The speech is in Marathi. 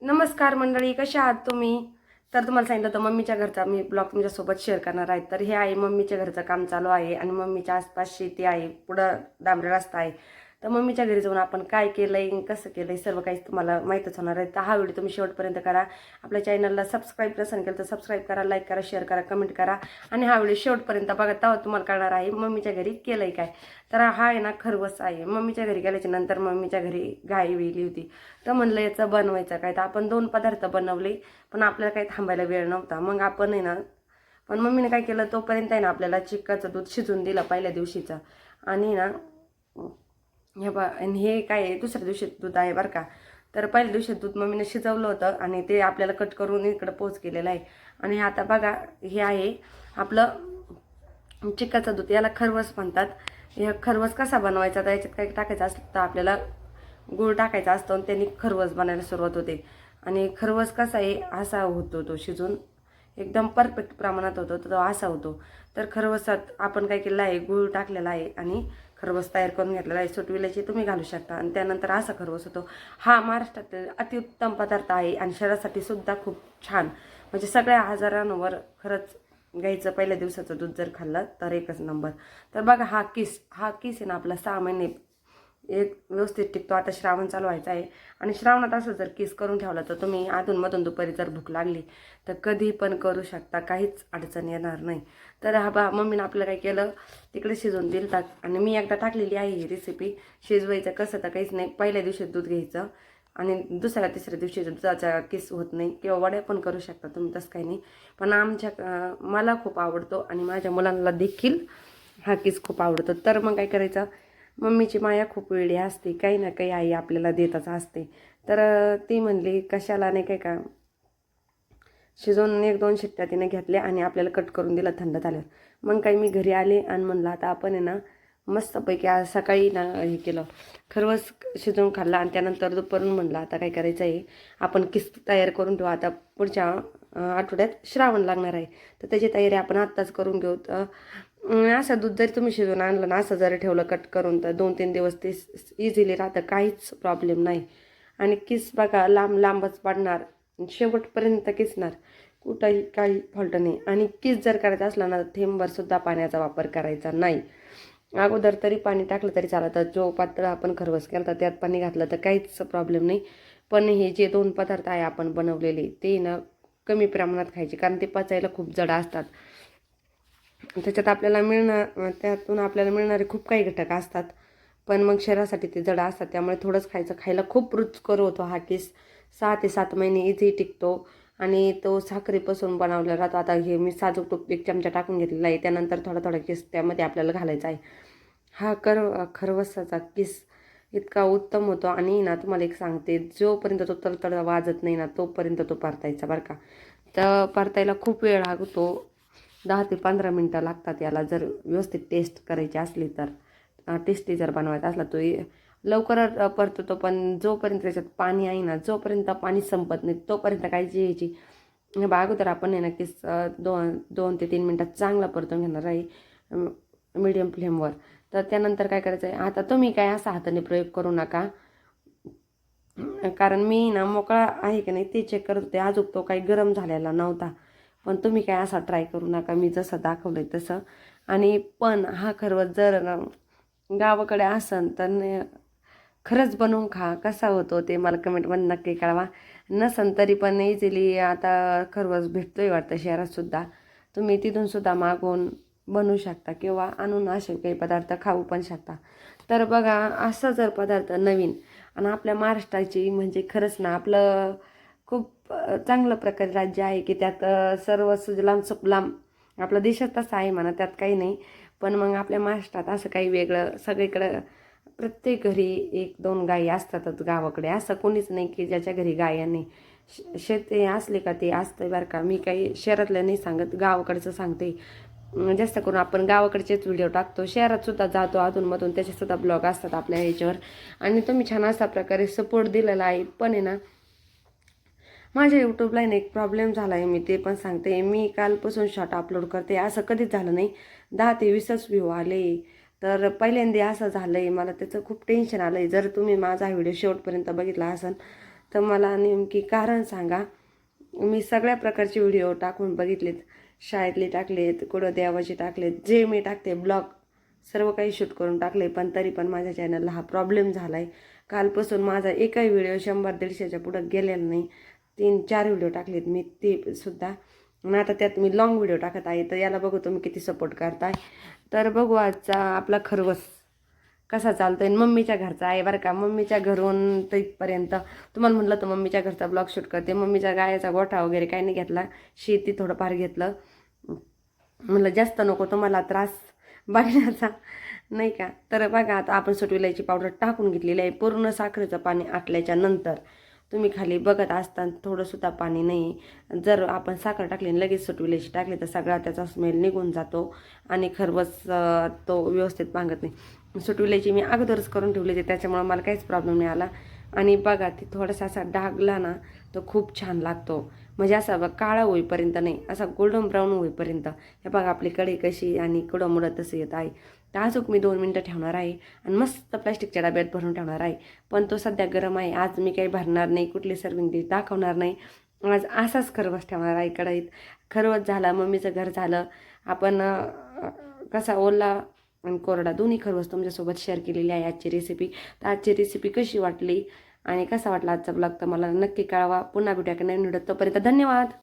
नमस्कार मंडळी, कशा आहात तुम्ही? तर तुम्हाला सांगितलं तर मम्मीच्या घरचा मी ब्लॉग तुमच्यासोबत शेअर करणार आहे. तर हे आहे मम्मीच्या घरचं काम चालू आहे आणि मम्मीच्या आसपास शेती आहे, पुढं डांबरी रस्ता आहे. तर मम्मीच्या घरी जाऊन आपण काय केलंय, कसं केलंय, सर्व काही तुम्हाला माहीतच होणार आहे. तर हा व्हिडिओ तुम्ही शेवटपर्यंत करा. आपल्या चॅनलला सबस्क्राईब नसेल केलं तर सबस्क्राईब करा, लाईक करा, शेअर करा, कमेंट करा आणि हा व्हिडिओ शेवटपर्यंत बघा. तेव्हा तुम्हाला कळणार आहे मम्मीच्या घरी केलंय काय. तर हा आहे ना खरवस आहे. मम्मीच्या घरी गेल्याच्या नंतर मम्मीच्या घरी गाय वेली होती. तर म्हणलं याचं बनवायचं काय. तर आपण 2 पदार्थ बनवले, पण आपल्याला काही थांबायला वेळ नव्हता. मग आपण आहे ना, पण मम्मीने काय केलं, तोपर्यंत आहे ना आपल्याला चिक्काचं दूध शिजवून दिलं पहिल्या दिवशीचं. आणि ना आणि हे काय आहे, दुसऱ्या दिवशी दूध आहे बरं का. तर पहिल्या दिवशी दूध मम्मीने शिजवलं होतं आणि ते आपल्याला कट करून इकडं पोच केलेलं आहे. आणि आता बघा, हे आहे आपलं चिक्काचं दूध, याला खरवस म्हणतात. हे खरवस कसा बनवायचा, तर याच्यात काय टाकायचं असतं, तर आपल्याला गूळ टाकायचा असतो आणि त्यांनी खरवस बनायला सुरुवात होते. आणि खरवस कसा आहे, असा होतो तो शिजून एकदम परफेक्ट प्रमाणात होतो, तर तो असा होतो. तर खरवसात आपण काय केलं आहे, गूळ टाकलेला आहे आणि खरवस तयार करून घेतलेला आहे. सुटविल्याची तुम्ही घालू शकता आणि त्यानंतर असा खरवस होतो. हा महाराष्ट्रातील अतिउत्तम पदार्थ आहे आणि शरीरासाठी सुद्धा खूप छान. म्हणजे सगळ्या आजारांवर खरंच गाईचं पहिल्या दिवसाचं दूध जर खाल्लं तर एकच नंबर. तर बघा, हा किस आहे ना आपला 6 महिने एक व्यवस्थित टिकतो. आता श्रावण चालू व्हायचा आहे आणि श्रावणात असं जर किस करून ठेवला तर तुम्ही अधूनमधून दुपारी जर भूक लागली तर कधी पण करू शकता, काहीच अडचण येणार नाही. तर हा मम्मीनं आपलं काय केलं, तिकडे शिजवून दिलं आणि मी एकदा टाकलेली आहे ही रेसिपी. शिजवायचं कसं तर काहीच नाही, पहिल्या दिवशी दूध घ्यायचं आणि दुसऱ्या तिसऱ्या दिवशी दुधाचा किस होत नाही, किंवा वड्या पण करू शकता तुम्ही, तसं काही नाही. पण मला खूप आवडतो आणि माझ्या मुलांना देखील हा किस खूप आवडतो. तर मग काय करायचं, मम्मीची माया खूप वेळी असते, काही ना काही आई आपल्याला देतच असते. तर ती म्हणली कशाला नाही काय का, शिजवून 1-2 शिट्ट्या तिने घेतल्या आणि आपल्याला कट करून दिलं थंड झाल्यावर. मग काही मी घरी आले आणि म्हणलं आता आपण आहे ना मस्तपैकी आज सकाळी ना हे केलं, खरवस शिजवून खाल्ला आणि त्यानंतर दुपारून म्हणलं आता काय करायचं आहे, आपण किस तयार करून ठेवू. आता पुढच्या आठवड्यात श्रावण लागणार आहे, तर त्याची तयारी आपण आत्ताच करून घेऊ. असं दूध जरी तुम्ही शिजवून आणलं ना, असं जरी ठेवलं कट करून, तर 2-3 दिवस ते इझिली राहतं, काहीच प्रॉब्लेम नाही. आणि किस बघा लांब लांबच पडणार, शेवटपर्यंत किसणार, कुठंही काही फॉल्ट नाही. आणि किस जर करायचा असला ना, थेंबभर सुद्धा पाण्याचा वापर करायचा नाही. अगोदर तरी पाणी टाकलं तरी चालतं, जो पातळ आपण खरवस केला तर त्यात पाणी घातलं तर काहीच प्रॉब्लेम नाही. पण हे जे 2 पदार्थ आहे आपण बनवलेले, ते ना कमी प्रमाणात खायचे, कारण ते पचायला खूप जड असतात. त्याच्यात त्यातून आपल्याला मिळणारे खूप काही घटक असतात, पण मग शरीरासाठी ते जड असतात, त्यामुळे थोडंच खायचं. खायला खूप रुचकर होतो हा किस. 6 ते 7 महिने इझी टिकतो आणि तो साखरेपासून बनवला राहतो. आता हे मी साजूक तूप 1 चमचा टाकून घेतलेला आहे, त्यानंतर थोडा थोडा किस त्यामध्ये आपल्याला घालायचा आहे. हा खरवसाचा किस इतका उत्तम होतो. आणि ना तुम्हाला एक सांगते, जोपर्यंत तो तडतड वाजत नाही ना, तोपर्यंत तो परतायचा बरं का. तर परतायला खूप वेळ लागतो, 10 ते 15 मिनटं लागतात याला, जर व्यवस्थित टेस्ट करायची असली तर. टेस्टी जर बनवायचा असला तो लवकर परततो. पण जोपर्यंत त्याच्यात पाणी आहे ना, जोपर्यंत पाणी संपत नाही तोपर्यंत काळजी घ्यायची. अगोदर आपण आहे ना की 2 ते 3 मिनटात चांगला परतून घेणार आहे मीडियम फ्लेमवर. तर त्यानंतर काय करायचं आहे, आता तुम्ही काय असा हाताने प्रयोग करू नका, कारण मी ना मोकळा आहे की नाही ते चेक करत होते. अजून तो काही गरम झालेला नव्हता. पण तुम्ही काय असा ट्राय करू नका, मी जसं दाखवलं आहे तसं. आणि पण हा खरवस जर गावाकडे असन तर खरंच बनवून खा, कसा होतो ते मला कमेंटमध्ये नक्की कळवा. नसन तरी पण इझिली आता खरवस भेटतोय वाटतं शहरातसुद्धा, तुम्ही तिथूनसुद्धा मागवून बनवू शकता किंवा आणून असे काही पदार्थ खाऊ पण शकता. तर बघा, असं जर पदार्थ नवीन आणि आपल्या महाराष्ट्राची म्हणजे खरंच ना आपलं खूप चांगलं प्रकारे राज्य आहे की त्यात सर्व सुजलाम सुफलाम, आपला देशात तसा आहे म्हणा, त्यात काही नाही. पण मग आपल्या महाराष्ट्रात असं काही वेगळं, सगळीकडं प्रत्येक घरी 1-2 गायी असतातच गावाकडे. असं कोणीच नाही की ज्याच्या घरी गाया नाही. शेती असले का ते असतं बरं का. मी काही शहरातलं नाही सांगत, गावाकडचं सांगते. जास्त करून आपण गावाकडचेच व्हिडिओ टाकतो, शहरातसुद्धा जातो अधूनमधून, त्याचेसुद्धा ब्लॉग असतात आपल्या ह्याच्यावर. आणि तुम्ही छान अशा प्रकारे सपोर्ट दिलेला आहे. पण आहे ना, माझ्या यूट्यूबला एक प्रॉब्लेम झाला आहे, मी ते पण सांगते. मी कालपासून शॉर्ट अपलोड करते, असं कधीच झालं नाही. 10 ते 20च व्ह्यू आले. तर पहिल्यांदा असं झालं आहे, मला त्याचं खूप टेन्शन आलं आहे. जर तुम्ही माझा व्हिडिओ शेवटपर्यंत बघितला असेल तर मला नेमकी कारण सांगा. मी सगळ्या प्रकारचे व्हिडिओ टाकून बघितलेत, शाळेतले टाकलेत, कुठं देवाचे टाकलेत, जे मी टाकते ब्लॉग सर्व काही शूट करून टाकले, पण तरी पण माझ्या चॅनलला हा प्रॉब्लेम झाला आहे. कालपासून माझा एकही व्हिडिओ 100-150च्या पुढं गेलेला नाही. 3-4 व्हिडिओ टाकलेत मी, ते सुद्धा. आणि आता त्यात मी लॉंग व्हिडिओ टाकत आहे, तर याला बघू तुम्ही किती सपोर्ट करताय. तर बघू आजचा आपला खरवस कसा चालतोय. मम्मीच्या घरचा आहे बरं का. मम्मीच्या घरून तर इथपर्यंत तुम्हाला म्हटलं तर मम्मीच्या घरचा ब्लॉग शूट करते. मम्मीच्या गायाचा गोठा वगैरे काही नाही घेतला, शेती थोडंफार घेतलं. म्हणलं जास्त नको तुम्हाला त्रास बघण्याचा, नाही का. तर बघा आता आपण सुट विलायची पावडर टाकून घेतलेली आहे. पूर्ण साखरेचं पाणी आटल्याच्या नंतर तुम्ही खाली बघत असताना थोडंसुद्धा पाणी नाही. जर आपण साखर टाकली आणि लगेच सुट विलायची टाकली तर सगळा त्याचा स्मेल निघून जातो आणि खरवस तो व्यवस्थित मागत नाही. सुट विलायची मी अगोदरच करून ठेवली होती, त्याच्यामुळे मला काहीच प्रॉब्लेम नाही आला. आणि बघा ती थोडासा असा डागला ना तो खूप छान लागतो. म्हणजे असा काळा होईपर्यंत नाही, असा गोल्डन ब्राऊन होईपर्यंत. हे बघा आपली कढई कशी आणि कुडमुडं तसं येत आहे. तर अजून मी 2 मिनटं ठेवणार आहे आणि मस्त प्लास्टिकच्या डब्यात भरून ठेवणार आहे. पण तो सध्या गरम आहे. आज मी काही भरणार नाही, कुठली सर्विंग डिश दाखवणार नाही. आज असाच खरवस ठेवणार आहे कढईत. खरवस झाला, मम्मीचं घर झालं. आपण कसा ओला आणि कोरडा दोन्ही खरवस तुमच्यासोबत शेअर केलेली आहे आजची रेसिपी. तर आजची रेसिपी कशी वाटली आणि कसा वाटला आजचा ब्लॉग तर मला नक्की कळवा. पुन्हा भेटूया की नवीन व्हिडिओ. तोपर्यंत धन्यवाद.